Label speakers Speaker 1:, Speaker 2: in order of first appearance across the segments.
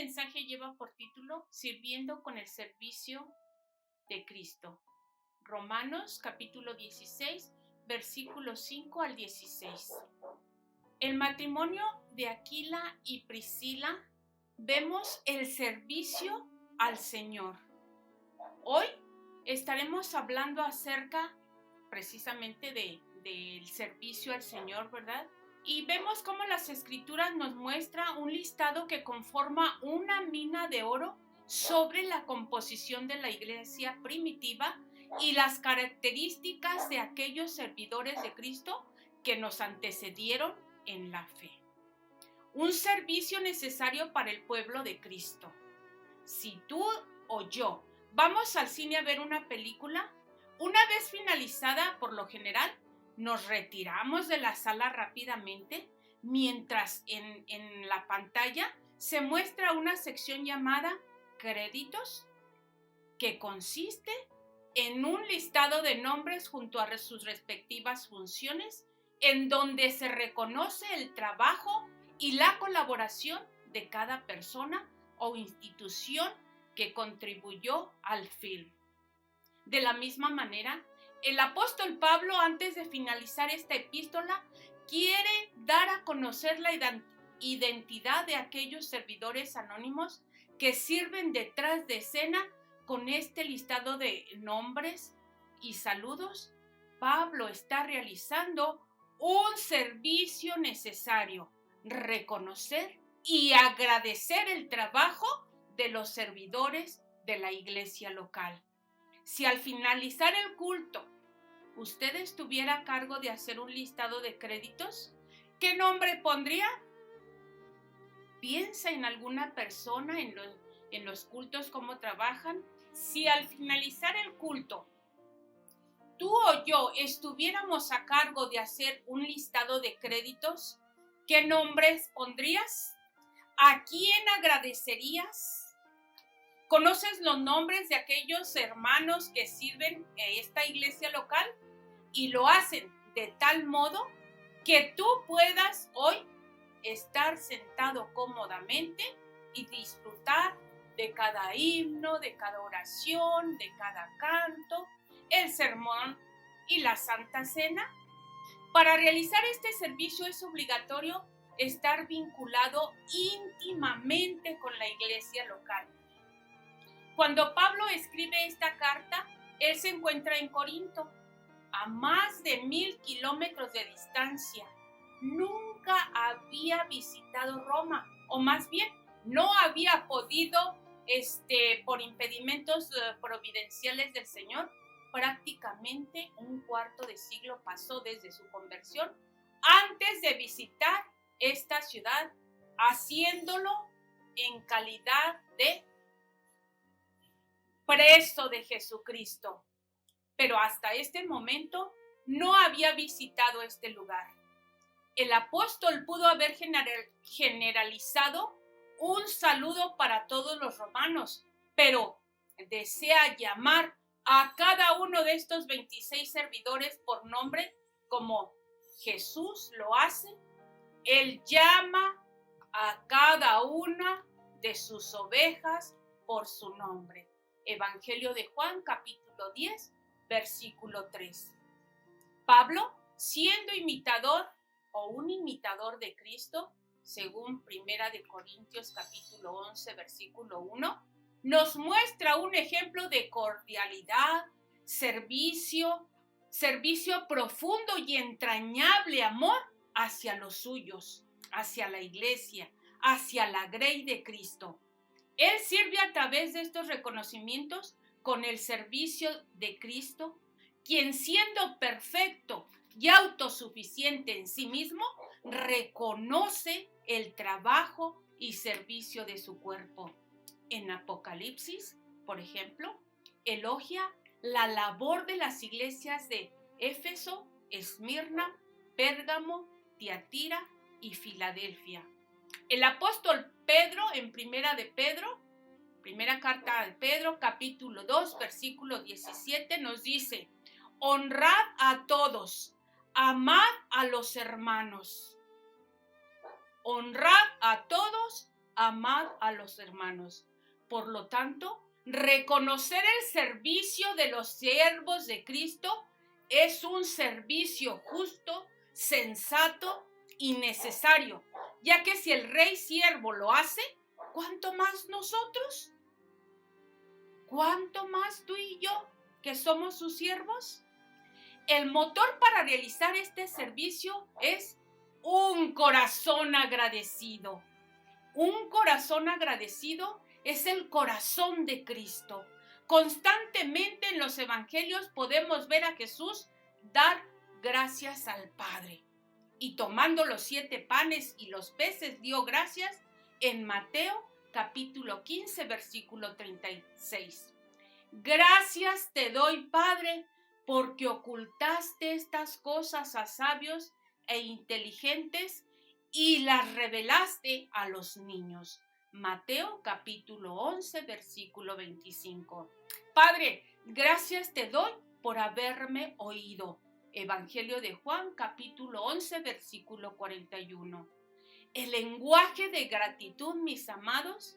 Speaker 1: mensaje lleva por título Sirviendo con el servicio de Cristo. Romanos capítulo 16, versículos 5 al 16. El matrimonio de Aquila y Priscila vemos el servicio al Señor. Hoy estaremos hablando acerca precisamente del servicio al Señor, ¿verdad? Y vemos cómo las Escrituras nos muestra un listado que conforma una mina de oro sobre la composición de la iglesia primitiva y las características de aquellos servidores de Cristo que nos antecedieron en la fe. Un servicio necesario para el pueblo de Cristo. Si tú o yo vamos al cine a ver una película, una vez finalizada, por lo general, nos retiramos de la sala rápidamente, mientras en la pantalla se muestra una sección llamada créditos, que consiste en un listado de nombres junto a sus respectivas funciones, en donde se reconoce el trabajo y la colaboración de cada persona o institución que contribuyó al film. De la misma manera, el apóstol Pablo, antes de finalizar esta epístola, quiere dar a conocer la identidad de aquellos servidores anónimos que sirven detrás de escena con este listado de nombres y saludos. Pablo está realizando un servicio necesario, reconocer y agradecer el trabajo de los servidores de la iglesia local. Si al finalizar el culto usted estuviera a cargo de hacer un listado de créditos, ¿qué nombre pondría? ¿Piensa en alguna persona en los cultos, cómo trabajan? Si al finalizar el culto tú o yo estuviéramos a cargo de hacer un listado de créditos, ¿qué nombres pondrías? ¿A quién agradecerías? ¿Conoces los nombres de aquellos hermanos que sirven en esta iglesia local? Y lo hacen de tal modo que tú puedas hoy estar sentado cómodamente y disfrutar de cada himno, de cada oración, de cada canto, el sermón y la Santa Cena. Para realizar este servicio es obligatorio estar vinculado íntimamente con la iglesia local. Cuando Pablo escribe esta carta, él se encuentra en Corinto, a más de 1000 kilómetros de distancia. Nunca había visitado Roma, o más bien, no había podido, por impedimentos providenciales del Señor. Prácticamente un cuarto de siglo pasó desde su conversión antes de visitar esta ciudad, haciéndolo en calidad de preso de Jesucristo. Pero hasta este momento no había visitado este lugar. El apóstol pudo haber generalizado un saludo para todos los romanos, pero desea llamar a cada uno de estos 26 servidores por nombre, como Jesús lo hace. Él llama a cada una de sus ovejas por su nombre. Evangelio de Juan, capítulo 10, versículo 3. Pablo, siendo imitador o un imitador de Cristo, según Primera de Corintios, capítulo 11, versículo 1, nos muestra un ejemplo de cordialidad, servicio profundo y entrañable amor hacia los suyos, hacia la iglesia, hacia la grey de Cristo. Él sirve a través de estos reconocimientos con el servicio de Cristo, quien siendo perfecto y autosuficiente en sí mismo, reconoce el trabajo y servicio de su cuerpo. En Apocalipsis, por ejemplo, elogia la labor de las iglesias de Éfeso, Esmirna, Pérgamo, Tiatira y Filadelfia. El apóstol Pedro, en primera carta de Pedro, capítulo 2, versículo 17, nos dice: honrad a todos, amad a los hermanos. Honrad a todos, amad a los hermanos. Por lo tanto, reconocer el servicio de los siervos de Cristo es un servicio justo, sensato y necesario, ya que si el rey siervo lo hace, ¿cuánto más nosotros? ¿Cuánto más tú y yo, que somos sus siervos? El motor para realizar este servicio es un corazón agradecido. Un corazón agradecido es el corazón de Cristo. Constantemente en los evangelios podemos ver a Jesús dar gracias al Padre. Y tomando los 7 panes y los peces dio gracias en Mateo capítulo 15 versículo 36. Gracias te doy, Padre, porque ocultaste estas cosas a sabios e inteligentes y las revelaste a los niños. Mateo capítulo 11 versículo 25. Padre, gracias te doy por haberme oído. Evangelio de Juan capítulo 11 versículo 41. El lenguaje de gratitud, mis amados,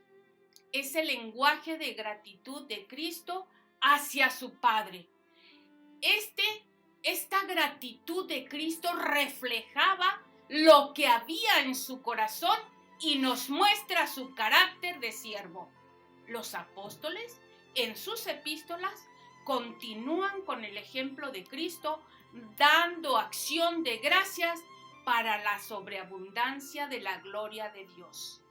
Speaker 1: es el lenguaje de gratitud de Cristo hacia su Padre. Esta gratitud de Cristo reflejaba lo que había en su corazón y nos muestra su carácter de siervo. Los apóstoles, en sus epístolas, continúan con el ejemplo de Cristo, dando acción de gracias para la sobreabundancia de la gloria de Dios.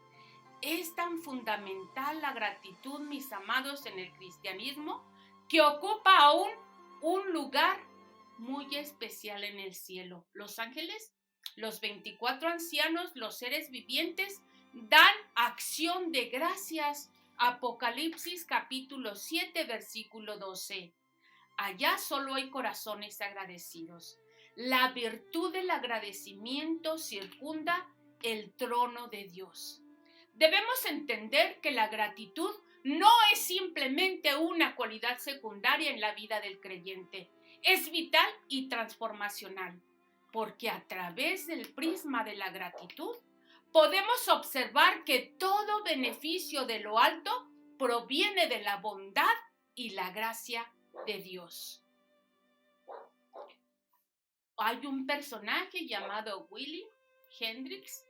Speaker 1: Es tan fundamental la gratitud, mis amados, en el cristianismo, que ocupa aún un lugar muy especial en el cielo. Los ángeles, los 24 ancianos, los seres vivientes, dan acción de gracias. Apocalipsis capítulo 7, versículo 12. Allá solo hay corazones agradecidos. La virtud del agradecimiento circunda el trono de Dios. Debemos entender que la gratitud no es simplemente una cualidad secundaria en la vida del creyente. Es vital y transformacional, porque a través del prisma de la gratitud podemos observar que todo beneficio de lo alto proviene de la bondad y la gracia de Dios. Hay un personaje llamado Willy Hendricks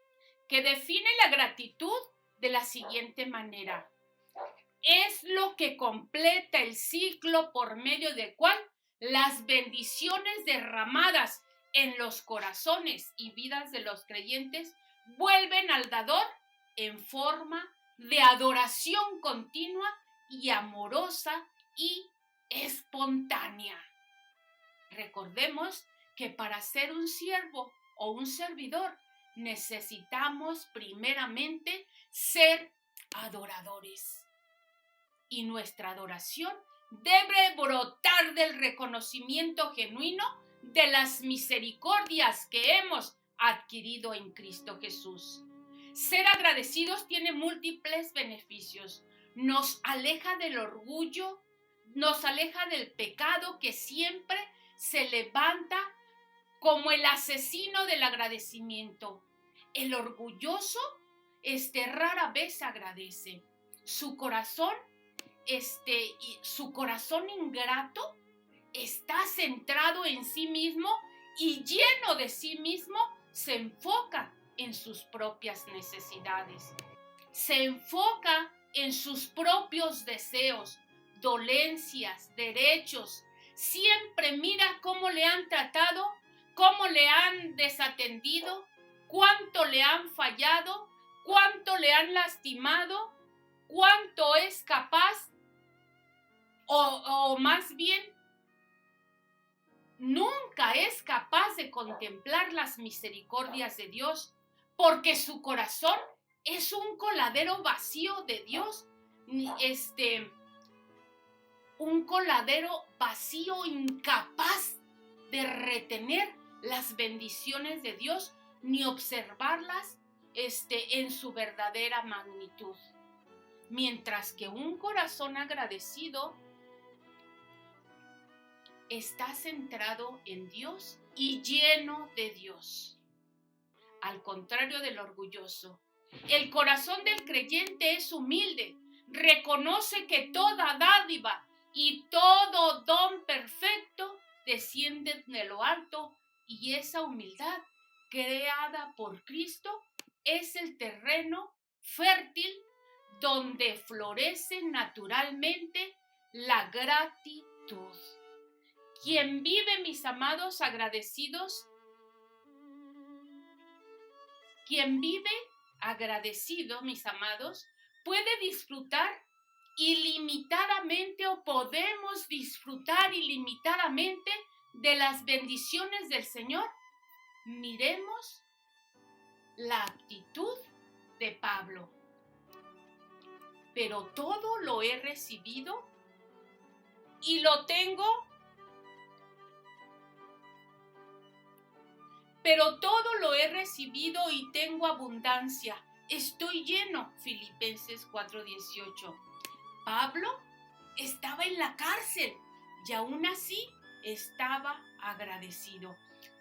Speaker 1: que define la gratitud de la siguiente manera: es lo que completa el ciclo por medio del cual las bendiciones derramadas en los corazones y vidas de los creyentes vuelven al dador en forma de adoración continua y amorosa y espontánea. Recordemos que para ser un siervo o un servidor necesitamos primeramente ser adoradores. Y nuestra adoración debe brotar del reconocimiento genuino de las misericordias que hemos adquirido en Cristo Jesús. Ser agradecidos tiene múltiples beneficios. Nos aleja del orgullo, nos aleja del pecado que siempre se levanta como el asesino del agradecimiento. El orgulloso rara vez agradece. Su corazón ingrato está centrado en sí mismo y lleno de sí mismo se enfoca en sus propias necesidades. Se enfoca en sus propios deseos, dolencias, derechos. Siempre mira cómo le han tratado, cómo le han desatendido, cuánto le han fallado, cuánto le han lastimado, cuánto es capaz, o más bien, nunca es capaz de contemplar las misericordias de Dios, porque su corazón es un coladero vacío de Dios, un coladero vacío, incapaz de retener las bendiciones de Dios ni observarlas en su verdadera magnitud. Mientras que un corazón agradecido está centrado en Dios y lleno de Dios. Al contrario del orgulloso, El corazón del creyente es humilde, reconoce que toda dádiva y todo don perfecto desciende de lo alto, y esa humildad creada por Cristo es el terreno fértil donde florece naturalmente la gratitud. Quien vive, mis amados, agradecidos, quien vive agradecido, mis amados, puede disfrutar ilimitadamente, o podemos disfrutar ilimitadamente de las bendiciones del Señor. Miremos la actitud de Pablo. Pero todo lo he recibido y lo tengo. Pero todo lo he recibido y tengo abundancia. Estoy lleno. Filipenses 4:18. Pablo estaba en la cárcel y aún así estaba agradecido.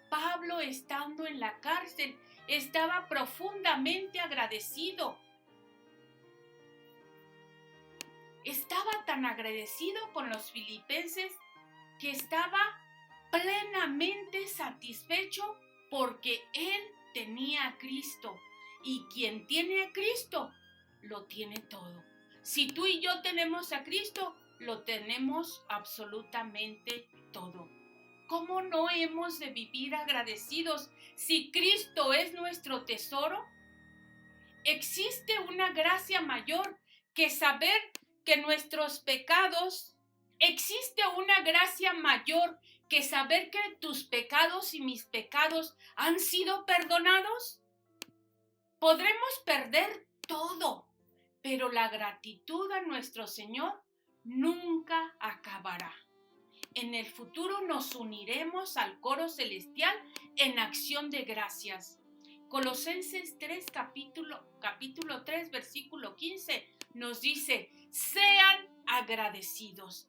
Speaker 1: Pablo, estando en la cárcel, estaba profundamente agradecido. Estaba tan agradecido con los filipenses que estaba plenamente satisfecho porque él tenía a Cristo, y quien tiene a Cristo lo tiene todo. Si tú y yo tenemos a Cristo, lo tenemos absolutamente todo. ¿Cómo no hemos de vivir agradecidos si Cristo es nuestro tesoro? Existe una gracia mayor que saber que nuestros pecados, existe una gracia mayor que saber que tus pecados y mis pecados han sido perdonados. Podremos perder todo, pero la gratitud a nuestro Señor nunca acabará. En el futuro nos uniremos al coro celestial en acción de gracias. Colosenses 3, capítulo 3, versículo 15, nos dice: sean agradecidos.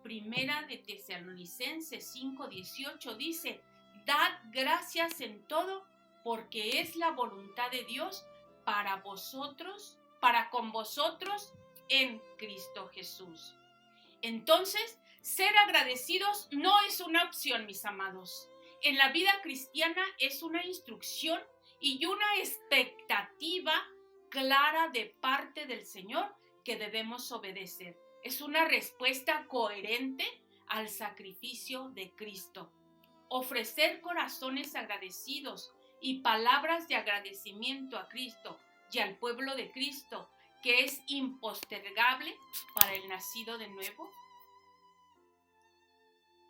Speaker 1: Primera de Tesalonicenses 5, 18 dice: dad gracias en todo, porque es la voluntad de Dios para con vosotros en Cristo Jesús. Entonces, ser agradecidos no es una opción, mis amados. En la vida cristiana es una instrucción y una expectativa clara de parte del Señor que debemos obedecer. Es una respuesta coherente al sacrificio de Cristo. Ofrecer corazones agradecidos y palabras de agradecimiento a Cristo y al pueblo de Cristo, que es impostergable para el nacido de nuevo.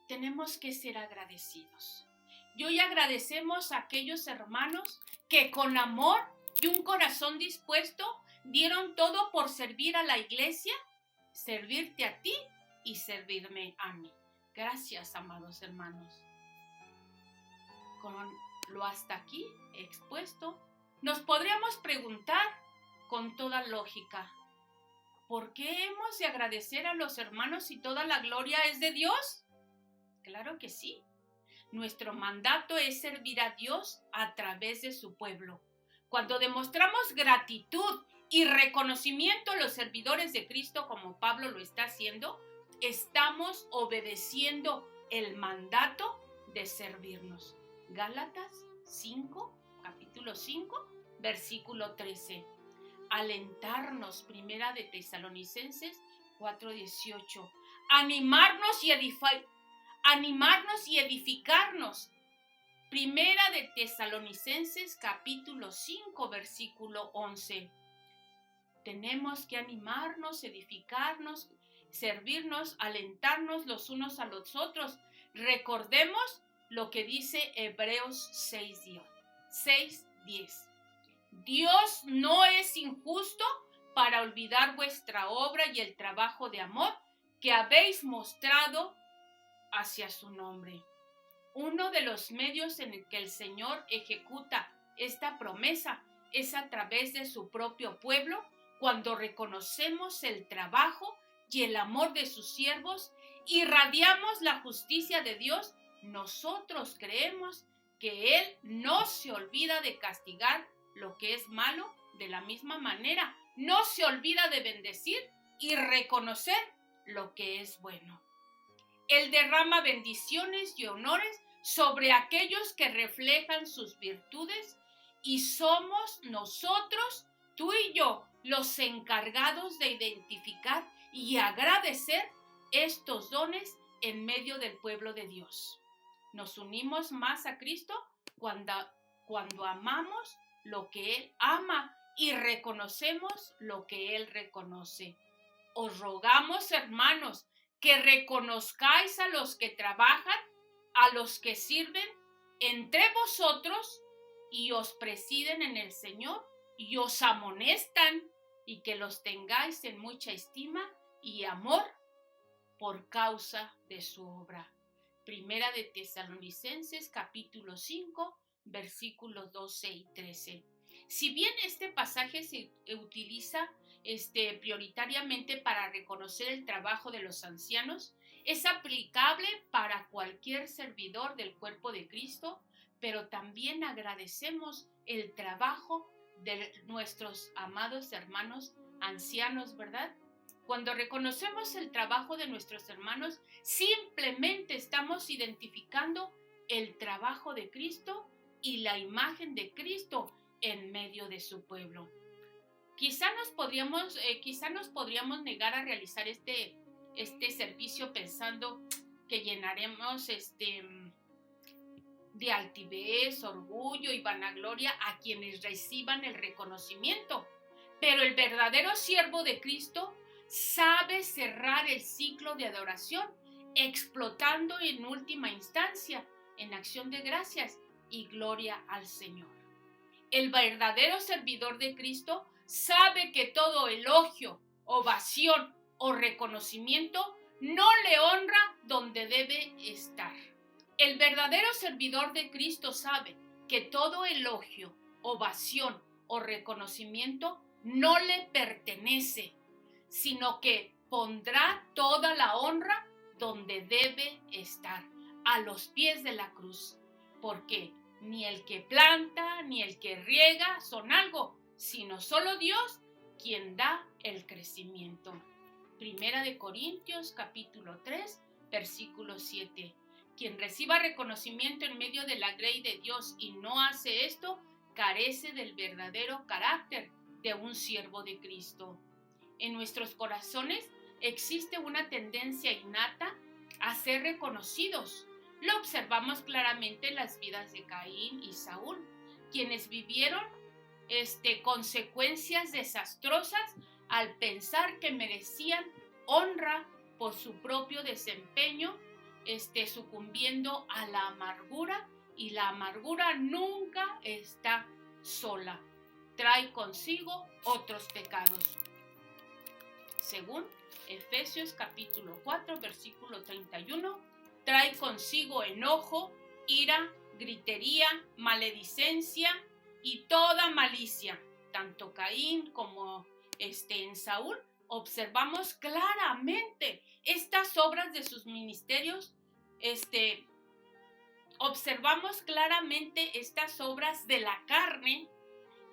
Speaker 1: Tenemos que ser agradecidos. Y hoy agradecemos a aquellos hermanos que con amor y un corazón dispuesto dieron todo por servir a la iglesia, servirte a ti y servirme a mí. Gracias, amados hermanos. Con lo hasta aquí expuesto, nos podríamos preguntar con toda lógica: ¿por qué hemos de agradecer a los hermanos si toda la gloria es de Dios? Claro que sí. Nuestro mandato es servir a Dios a través de su pueblo. Cuando demostramos gratitud y reconocimiento a los servidores de Cristo, como Pablo lo está haciendo, estamos obedeciendo el mandato de servirnos. Gálatas 5, capítulo 5, versículo 13. Alentarnos, primera de Tesalonicenses 4:18. Animarnos y edificarnos. Primera de Tesalonicenses capítulo 5, versículo 11. Tenemos que animarnos, edificarnos, servirnos, alentarnos los unos a los otros. Recordemos lo que dice Hebreos 6:10. Dios no es injusto para olvidar vuestra obra y el trabajo de amor que habéis mostrado hacia su nombre. Uno de los medios en el que el Señor ejecuta esta promesa es a través de su propio pueblo, cuando reconocemos el trabajo y el amor de sus siervos, irradiamos la justicia de Dios. Nosotros creemos que Él no se olvida de castigar lo que es malo de la misma manera, no se olvida de bendecir y reconocer lo que es bueno. Él derrama bendiciones y honores sobre aquellos que reflejan sus virtudes y somos nosotros, tú y yo, los encargados de identificar y agradecer estos dones en medio del pueblo de Dios. Nos unimos más a Cristo cuando amamos lo que Él ama y reconocemos lo que Él reconoce. Os rogamos, hermanos, que reconozcáis a los que trabajan, a los que sirven entre vosotros y os presiden en el Señor y os amonestan, y que los tengáis en mucha estima y amor por causa de su obra. Primera de Tesalonicenses capítulo 5, versículos 12 y 13. Si bien este pasaje se utiliza prioritariamente para reconocer el trabajo de los ancianos, es aplicable para cualquier servidor del cuerpo de Cristo, pero también agradecemos el trabajo de nuestros amados hermanos ancianos, ¿verdad? Cuando reconocemos el trabajo de nuestros hermanos, simplemente estamos identificando el trabajo de Cristo y la imagen de Cristo en medio de su pueblo. Quizá nos podríamos negar a realizar este servicio pensando que llenaremos de altivez, orgullo y vanagloria a quienes reciban el reconocimiento. Pero el verdadero siervo de Cristo sabe cerrar el ciclo de adoración, explotando en última instancia en acción de gracias y gloria al Señor. El verdadero servidor de Cristo sabe que todo elogio, ovación o reconocimiento no le honra donde debe estar. El verdadero servidor de Cristo sabe que todo elogio, ovación o reconocimiento no le pertenece, sino que pondrá toda la honra donde debe estar, a los pies de la cruz, porque ni el que planta ni el que riega son algo, sino solo Dios quien da el crecimiento. Primera de Corintios capítulo 3, versículo 7. Quien reciba reconocimiento en medio de la grey de Dios y no hace esto, carece del verdadero carácter de un siervo de Cristo. En nuestros corazones existe una tendencia innata a ser reconocidos. Lo observamos claramente en las vidas de Caín y Saúl, quienes vivieron consecuencias desastrosas al pensar que merecían honra por su propio desempeño, sucumbiendo a la amargura, y la amargura nunca está sola, trae consigo otros pecados. Según Efesios capítulo 4, versículo 31, trae consigo enojo, ira, gritería, maledicencia y toda malicia. Tanto Caín como en Saúl observamos claramente estas obras de sus ministerios. Observamos claramente estas obras de la carne.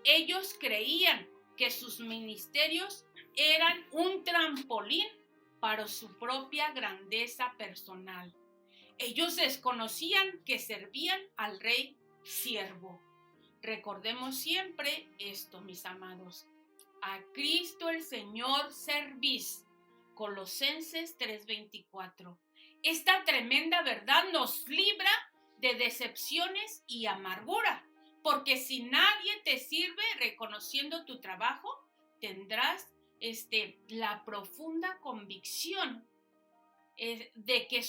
Speaker 1: Ellos creían que sus ministerios eran un trampolín para su propia grandeza personal. Ellos desconocían que servían al rey siervo. Recordemos siempre esto, mis amados. A Cristo el Señor servís. Colosenses 3:24. Esta tremenda verdad nos libra de decepciones y amargura, porque si nadie te sirve reconociendo tu trabajo, tendrás la profunda convicción de que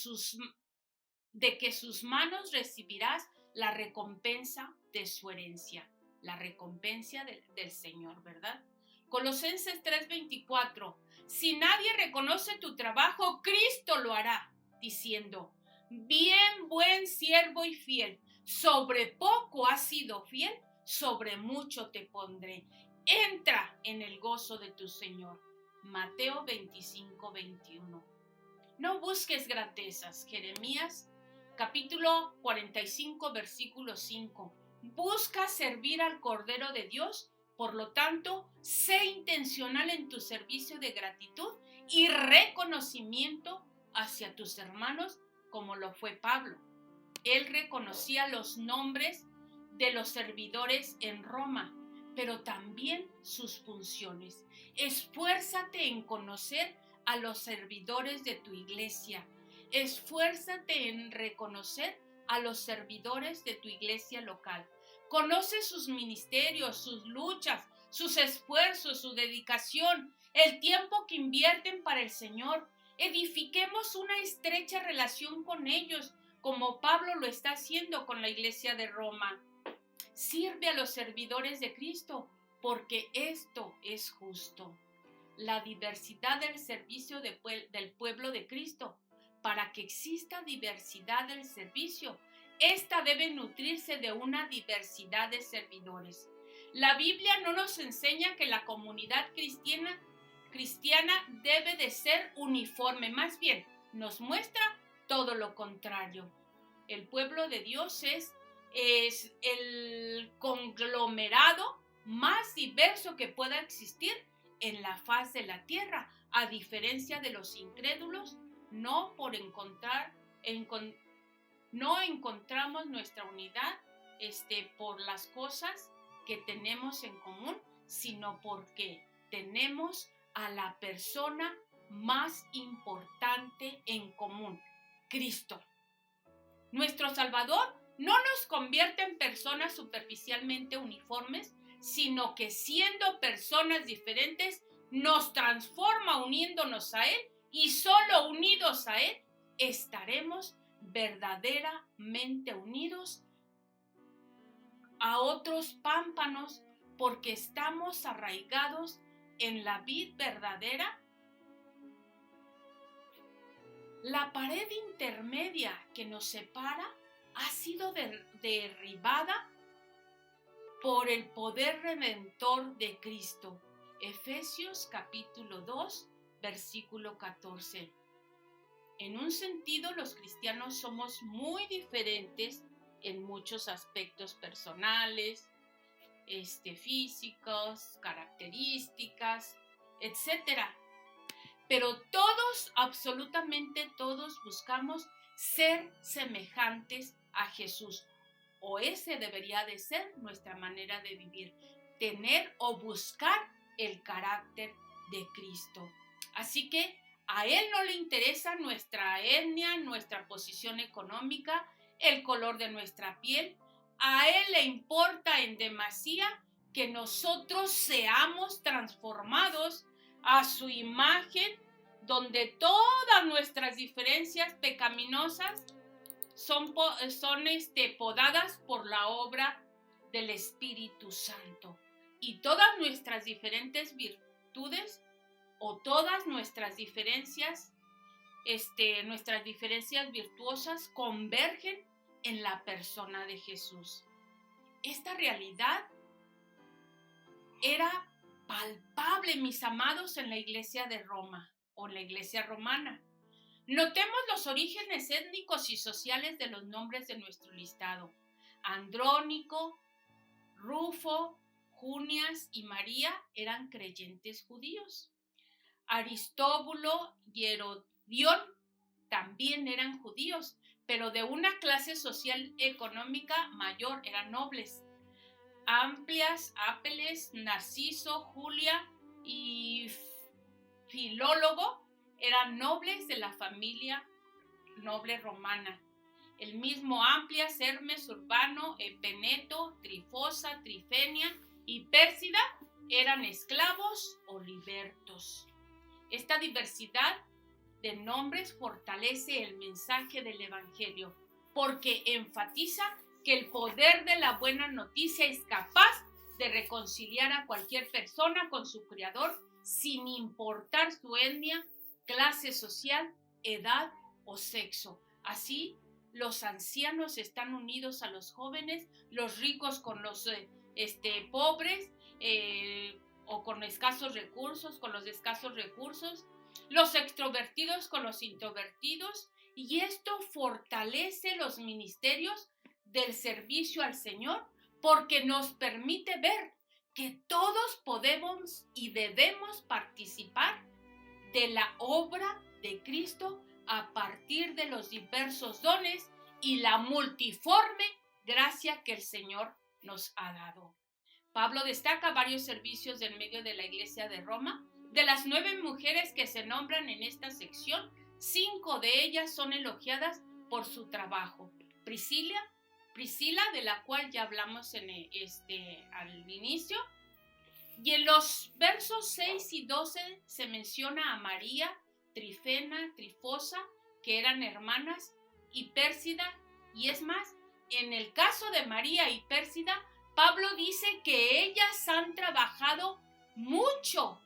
Speaker 1: sus manos recibirás la recompensa de su herencia, la recompensa del Señor, ¿verdad? Colosenses 3:24. Si nadie reconoce tu trabajo, Cristo lo hará, diciendo: bien, buen siervo y fiel, sobre poco has sido fiel, sobre mucho te pondré. Entra en el gozo de tu Señor. Mateo 25:21. No busques grandezas. Jeremías capítulo 45, versículo 5. Busca servir al Cordero de Dios Por lo tanto, sé intencional en tu servicio de gratitud y reconocimiento hacia tus hermanos, como lo fue Pablo. Él reconocía los nombres de los servidores en Roma, pero también sus funciones. Esfuérzate en conocer a los servidores de tu iglesia. Esfuérzate en reconocer a los servidores de tu iglesia local. Conoce sus ministerios, sus luchas, sus esfuerzos, su dedicación, el tiempo que invierten para el Señor. Edifiquemos una estrecha relación con ellos, como Pablo lo está haciendo con la iglesia de Roma. Sirve a los servidores de Cristo, porque esto es justo. La diversidad del servicio del pueblo de Cristo. Para que exista diversidad del servicio, esta debe nutrirse de una diversidad de servidores. La Biblia no nos enseña que la comunidad cristiana debe de ser uniforme, más bien nos muestra todo lo contrario. El pueblo de Dios es el conglomerado más diverso que pueda existir en la faz de la tierra, a diferencia de los incrédulos. No encontramos nuestra unidad por las cosas que tenemos en común, sino porque tenemos a la persona más importante en común, Cristo. Nuestro Salvador no nos convierte en personas superficialmente uniformes, sino que siendo personas diferentes nos transforma uniéndonos a Él, y solo unidos a Él estaremos verdaderamente unidos a otros pámpanos, porque estamos arraigados en la vid verdadera. La pared intermedia que nos separa ha sido derribada por el poder redentor de Cristo. Efesios capítulo 2, versículo 14. En un sentido, los cristianos somos muy diferentes en muchos aspectos personales, físicos, características, etcétera. Pero todos, absolutamente todos, buscamos ser semejantes a Jesús. O ese debería de ser nuestra manera de vivir, tener o buscar el carácter de Cristo. Así que a Él no le interesa nuestra etnia, nuestra posición económica, el color de nuestra piel. A Él le importa en demasía que nosotros seamos transformados a su imagen, donde todas nuestras diferencias pecaminosas son podadas por la obra del Espíritu Santo, y todas nuestras diferentes virtudes o todas nuestras diferencias virtuosas convergen en la persona de Jesús. Esta realidad era palpable, mis amados, en la iglesia de Roma o en la iglesia romana. Notemos los orígenes étnicos y sociales de los nombres de nuestro listado. Andrónico, Rufo, Junias y María eran creyentes judíos. Aristóbulo y Herodión también eran judíos, pero de una clase social económica mayor, eran nobles. Amplias, Apeles, Narciso, Julia y Filólogo eran nobles de la familia noble romana. El mismo Amplias, Hermes, Urbano, Epeneto, Trifosa, Trifenia y Pérsida eran esclavos o libertos. Esta diversidad de nombres fortalece el mensaje del Evangelio, porque enfatiza que el poder de la buena noticia es capaz de reconciliar a cualquier persona con su Creador, sin importar su etnia, clase social, edad o sexo. Así, los ancianos están unidos a los jóvenes, los ricos con los pobres, o con escasos recursos, con los de escasos recursos, los extrovertidos con los introvertidos, y esto fortalece los ministerios del servicio al Señor, porque nos permite ver que todos podemos y debemos participar de la obra de Cristo a partir de los diversos dones y la multiforme gracia que el Señor nos ha dado. Pablo destaca varios servicios en medio de la iglesia de Roma. De las 9 mujeres que se nombran en esta sección, 5 de ellas son elogiadas por su trabajo. Priscila, de la cual ya hablamos al inicio. Y en los versos 6 y 12 se menciona a María, Trifena, Trifosa, que eran hermanas, y Pérsida. Y es más, en el caso de María y Pérsida, Pablo dice que ellas han trabajado mucho.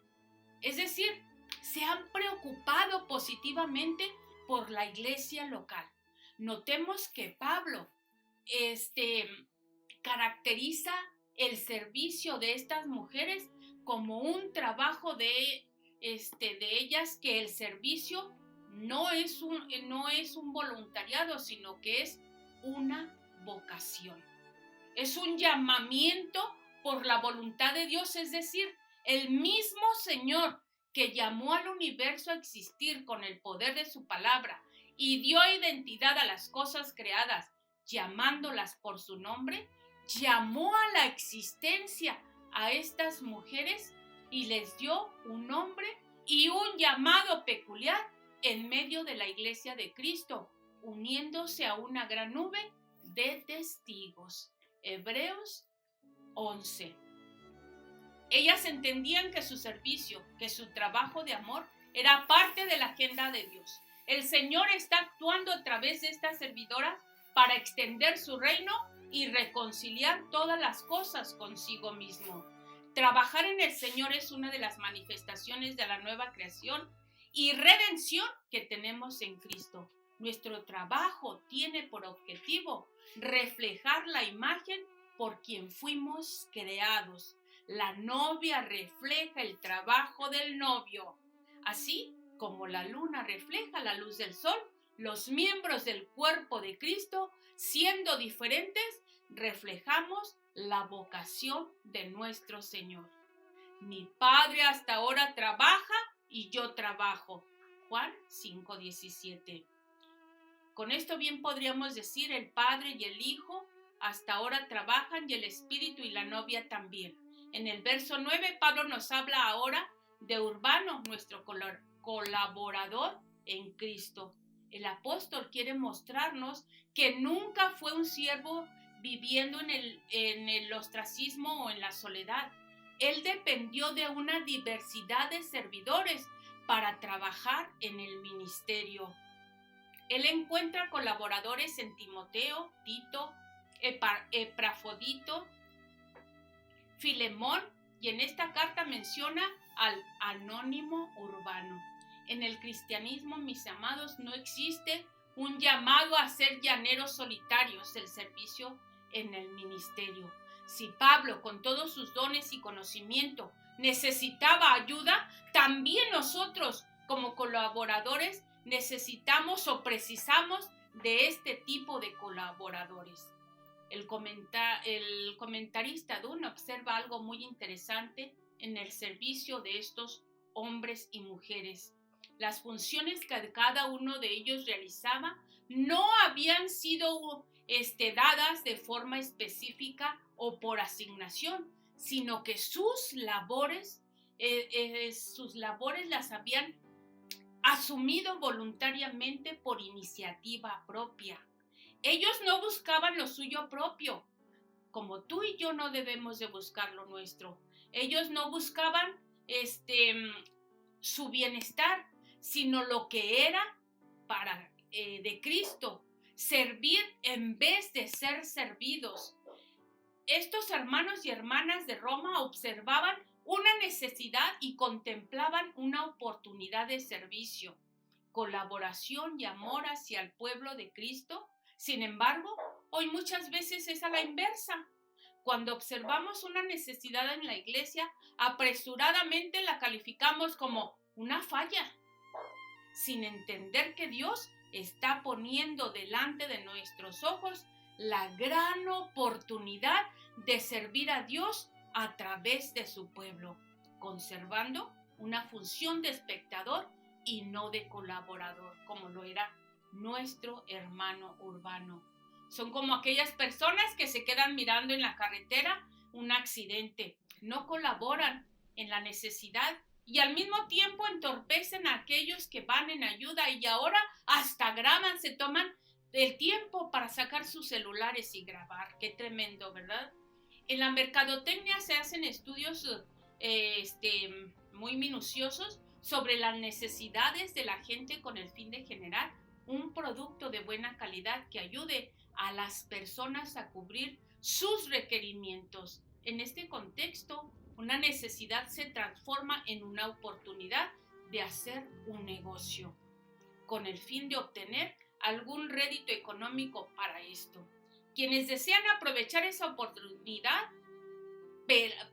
Speaker 1: Es decir, se han preocupado positivamente por la iglesia local. Notemos que Pablo caracteriza el servicio de estas mujeres como un trabajo de ellas, que el servicio no es un voluntariado, sino que es una vocación. Es un llamamiento por la voluntad de Dios, es decir, el mismo Señor que llamó al universo a existir con el poder de su palabra y dio identidad a las cosas creadas, llamándolas por su nombre, llamó a la existencia a estas mujeres y les dio un nombre y un llamado peculiar en medio de la iglesia de Cristo, uniéndose a una gran nube de testigos. Hebreos 11. Ellas entendían que su servicio, que su trabajo de amor era parte de la agenda de Dios. El Señor está actuando a través de estas servidoras para extender su reino y reconciliar todas las cosas consigo mismo. Trabajar en el Señor es una de las manifestaciones de la nueva creación y redención que tenemos en Cristo. Nuestro trabajo tiene por objetivo reflejar la imagen por quien fuimos creados. La novia refleja el trabajo del novio. Así como la luna refleja la luz del sol, los miembros del cuerpo de Cristo, siendo diferentes, reflejamos la vocación de nuestro Señor. Mi Padre hasta ahora trabaja y yo trabajo. Juan 5:17. Con esto bien podríamos decir el Padre y el Hijo hasta ahora trabajan y el Espíritu y la novia también. En el verso 9 Pablo nos habla ahora de Urbano, nuestro colaborador en Cristo. El apóstol quiere mostrarnos que nunca fue un siervo viviendo en el ostracismo o en la soledad. Él dependió de una diversidad de servidores para trabajar en el ministerio. Él encuentra colaboradores en Timoteo, Tito, Epafrodito, Filemón, y en esta carta menciona al anónimo Urbano. En el cristianismo, mis amados, no existe un llamado a ser llaneros solitarios del servicio en el ministerio. Si Pablo, con todos sus dones y conocimiento, necesitaba ayuda, también nosotros, como colaboradores, necesitamos o precisamos de este tipo de colaboradores. El comentarista Dunn observa algo muy interesante en el servicio de estos hombres y mujeres. Las funciones que cada uno de ellos realizaba no habían sido dadas de forma específica o por asignación, sino que sus labores las habían asumido voluntariamente por iniciativa propia. Ellos no buscaban lo suyo propio, como tú y yo no debemos de buscar lo nuestro. Ellos no buscaban su bienestar, sino lo que era de Cristo, servir en vez de ser servidos. Estos hermanos y hermanas de Roma observaban una necesidad y contemplaban una oportunidad de servicio, colaboración y amor hacia el pueblo de Cristo. Sin embargo, hoy muchas veces es a la inversa. Cuando observamos una necesidad en la iglesia, apresuradamente la calificamos como una falla, sin entender que Dios está poniendo delante de nuestros ojos la gran oportunidad de servir a Dios a través de su pueblo, conservando una función de espectador y no de colaborador, como lo era nuestro hermano Urbano. Son como aquellas personas que se quedan mirando en la carretera un accidente, no colaboran en la necesidad y al mismo tiempo entorpecen a aquellos que van en ayuda y ahora hasta graban, se toman el tiempo para sacar sus celulares y grabar. Qué tremendo, ¿verdad? En la mercadotecnia se hacen estudios muy minuciosos sobre las necesidades de la gente con el fin de generar un producto de buena calidad que ayude a las personas a cubrir sus requerimientos. En este contexto, una necesidad se transforma en una oportunidad de hacer un negocio, con el fin de obtener algún rédito económico para esto. Quienes desean aprovechar esa oportunidad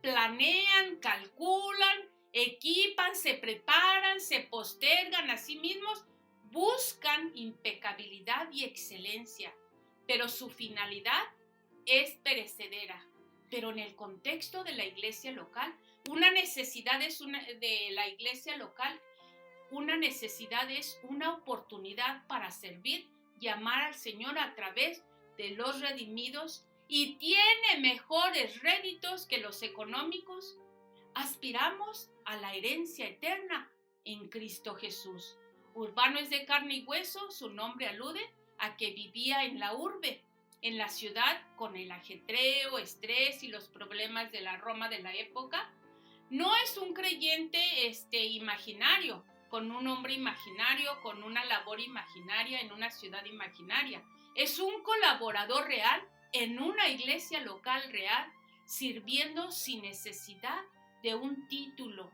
Speaker 1: planean, calculan, equipan, se preparan, se postergan a sí mismos, buscan impecabilidad y excelencia, pero su finalidad es perecedera. Pero en el contexto de la iglesia local, una necesidad es una oportunidad para servir y amar al Señor a través de los redimidos y tiene mejores réditos que los económicos. Aspiramos a la herencia eterna en Cristo Jesús. Urbano es de carne y hueso, su nombre alude a que vivía en la urbe, en la ciudad, con el ajetreo, estrés y los problemas de la Roma de la época. No es un creyente imaginario, con un hombre imaginario, con una labor imaginaria en una ciudad imaginaria. Es un colaborador real en una iglesia local real, sirviendo sin necesidad de un título,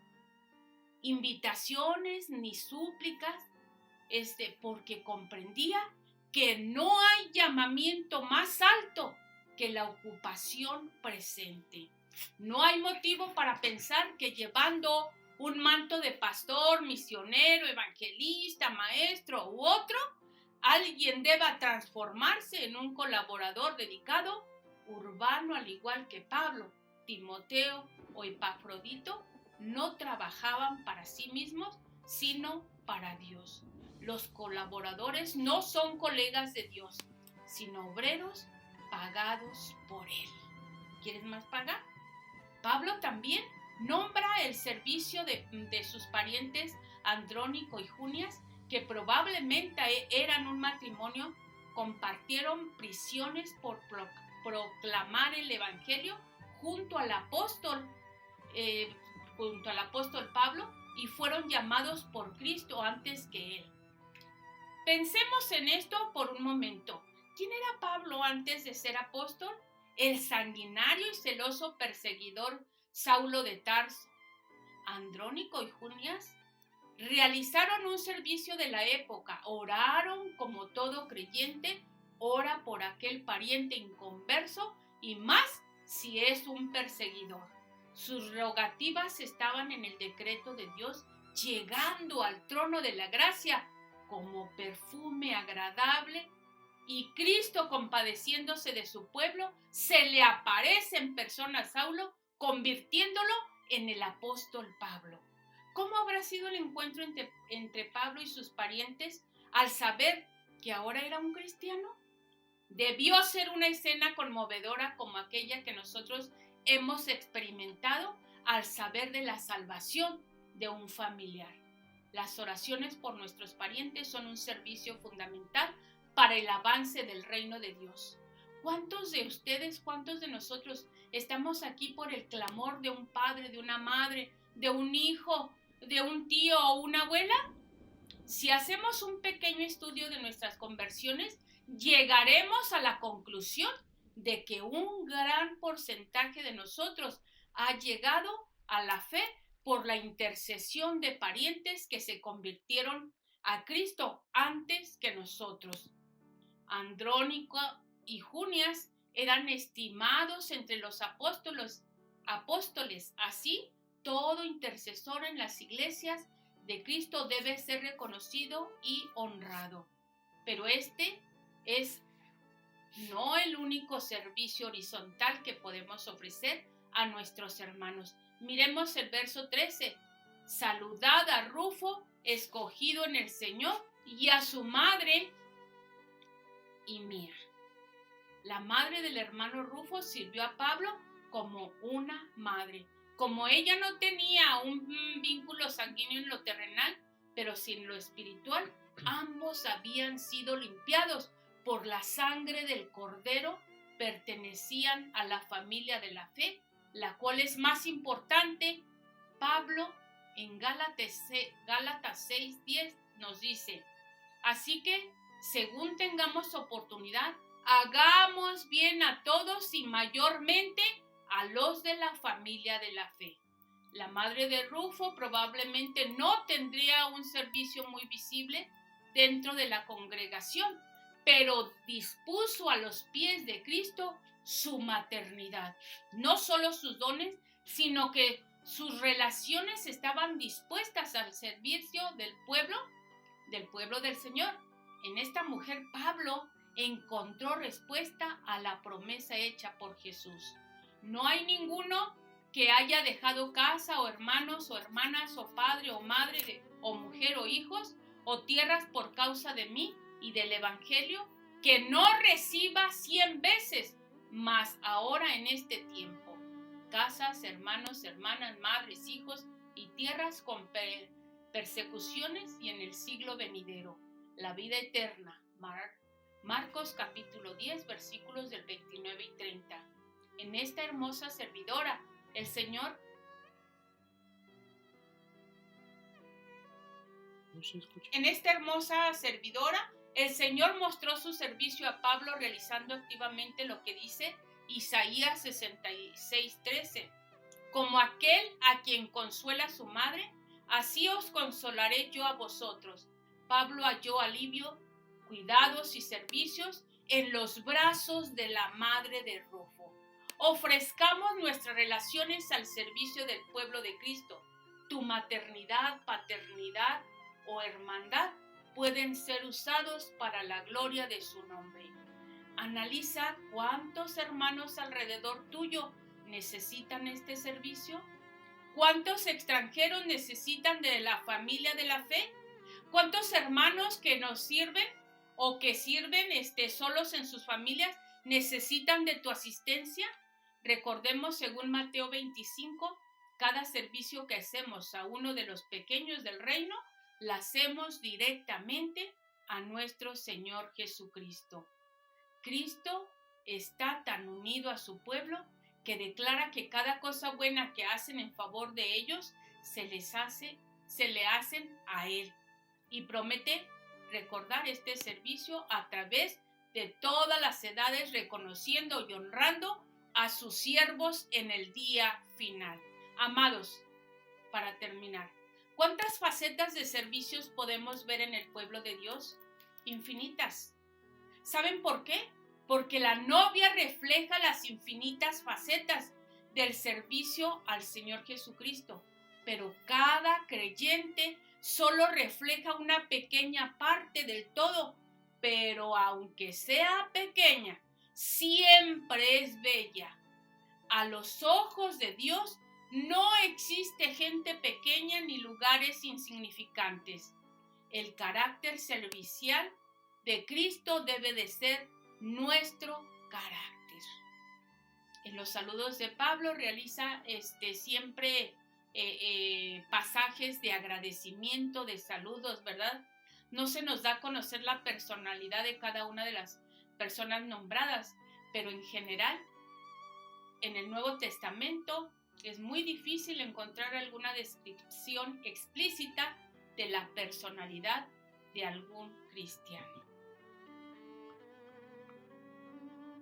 Speaker 1: invitaciones ni súplicas, porque comprendía que no hay llamamiento más alto que la ocupación presente. No hay motivo para pensar que llevando un manto de pastor, misionero, evangelista, maestro u otro, alguien deba transformarse en un colaborador dedicado. Urbano, al igual que Pablo, Timoteo o Epafrodito, no trabajaban para sí mismos, sino para Dios. Los colaboradores no son colegas de Dios, sino obreros pagados por Él. ¿Quieres más paga? Pablo también nombra el servicio de sus parientes Andrónico y Junias, que probablemente eran un matrimonio, compartieron prisiones por proclamar el evangelio junto al apóstol Pablo, y fueron llamados por Cristo antes que él. Pensemos en esto por un momento. ¿Quién era Pablo antes de ser apóstol? El sanguinario y celoso perseguidor Saulo de Tarso. Andrónico y Junias realizaron un servicio de la época, oraron como todo creyente, ora por aquel pariente inconverso y más si es un perseguidor. Sus rogativas estaban en el decreto de Dios, llegando al trono de la gracia como perfume agradable, y Cristo, compadeciéndose de su pueblo, se le aparece en persona a Saulo, convirtiéndolo en el apóstol Pablo. ¿Cómo habrá sido el encuentro entre Pablo y sus parientes al saber que ahora era un cristiano? Debió ser una escena conmovedora como aquella que nosotros hemos experimentado al saber de la salvación de un familiar. Las oraciones por nuestros parientes son un servicio fundamental para el avance del reino de Dios. ¿Cuántos de ustedes, cuántos de nosotros estamos aquí por el clamor de un padre, de una madre, de un hijo, de un tío o una abuela? Si hacemos un pequeño estudio de nuestras conversiones, llegaremos a la conclusión de que un gran porcentaje de nosotros ha llegado a la fe por la intercesión de parientes que se convirtieron a Cristo antes que nosotros. Andrónico y Junias eran estimados entre los apóstoles. Así, todo intercesor en las iglesias de Cristo debe ser reconocido y honrado. Pero este es no el único servicio horizontal que podemos ofrecer a nuestros hermanos. Miremos el verso 13. Saludad a Rufo, escogido en el Señor, y a su madre y mía. La madre del hermano Rufo sirvió a Pablo como una madre. Como ella no tenía un vínculo sanguíneo en lo terrenal, pero sin lo espiritual, ambos habían sido limpiados por la sangre del Cordero, pertenecían a la familia de la fe, la cual es más importante. Pablo en Gálatas 6:10 nos dice: así que, según tengamos oportunidad, hagamos bien a todos y mayormente a los de la familia de la fe. La madre de Rufo probablemente no tendría un servicio muy visible dentro de la congregación, pero dispuso a los pies de Cristo su maternidad. No solo sus dones, sino que sus relaciones estaban dispuestas al servicio del pueblo del Señor. En esta mujer Pablo encontró respuesta a la promesa hecha por Jesús. No hay ninguno que haya dejado casa o hermanos o hermanas o padre o madre o mujer o hijos o tierras por causa de mí y del evangelio que no reciba 100 veces más ahora en este tiempo. Casas, hermanos, hermanas, madres, hijos y tierras con persecuciones y en el siglo venidero la vida eterna. Marcos capítulo 10 versículos del 29 y 30. En esta hermosa servidora, el Señor mostró su servicio a Pablo realizando activamente lo que dice Isaías 66:13. Como aquel a quien consuela su madre, así os consolaré yo a vosotros. Pablo halló alivio, cuidados y servicios en los brazos de la madre de Rufo. Ofrezcamos nuestras relaciones al servicio del pueblo de Cristo. Tu maternidad, paternidad o hermandad pueden ser usados para la gloria de su nombre. Analiza cuántos hermanos alrededor tuyo necesitan este servicio. ¿Cuántos extranjeros necesitan de la familia de la fe? ¿Cuántos hermanos que nos sirven o que sirven solos en sus familias necesitan de tu asistencia? Recordemos, según Mateo 25, cada servicio que hacemos a uno de los pequeños del reino, la hacemos directamente a nuestro Señor Jesucristo. Cristo está tan unido a su pueblo que declara que cada cosa buena que hacen en favor de ellos se le hacen a Él, y promete recordar este servicio a través de todas las edades, reconociendo y honrando a sus siervos en el día final. Amados, para terminar, ¿cuántas facetas de servicios podemos ver en el pueblo de Dios? Infinitas. ¿Saben por qué? Porque la novia refleja las infinitas facetas del servicio al Señor Jesucristo, pero cada creyente solo refleja una pequeña parte del todo, pero aunque sea pequeña, siempre es bella. A los ojos de Dios no existe gente pequeña ni lugares insignificantes. El carácter servicial de Cristo debe de ser nuestro carácter. En los saludos de Pablo realiza siempre pasajes de agradecimiento, de saludos, ¿verdad? No se nos da a conocer la personalidad de cada una de las personas nombradas, pero en general, en el Nuevo Testamento es muy difícil encontrar alguna descripción explícita de la personalidad de algún cristiano.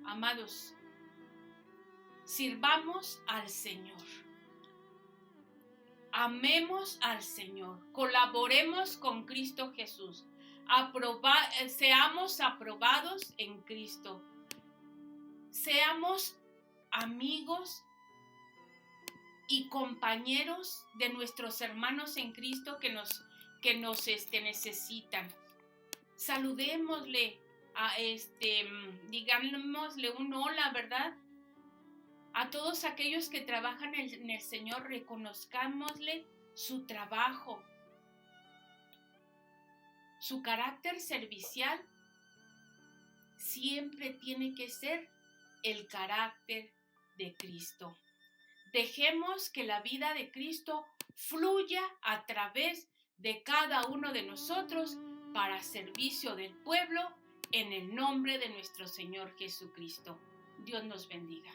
Speaker 1: Amados, sirvamos al Señor. Amemos al Señor, colaboremos con Cristo Jesús, seamos aprobados en Cristo, seamos amigos y compañeros de nuestros hermanos en Cristo que nos necesitan. Saludémosle, digámosle un hola, ¿verdad? A todos aquellos que trabajan en el Señor, reconozcámosle su trabajo, su carácter servicial. Siempre tiene que ser el carácter de Cristo. Dejemos que la vida de Cristo fluya a través de cada uno de nosotros para servicio del pueblo, en el nombre de nuestro Señor Jesucristo. Dios nos bendiga.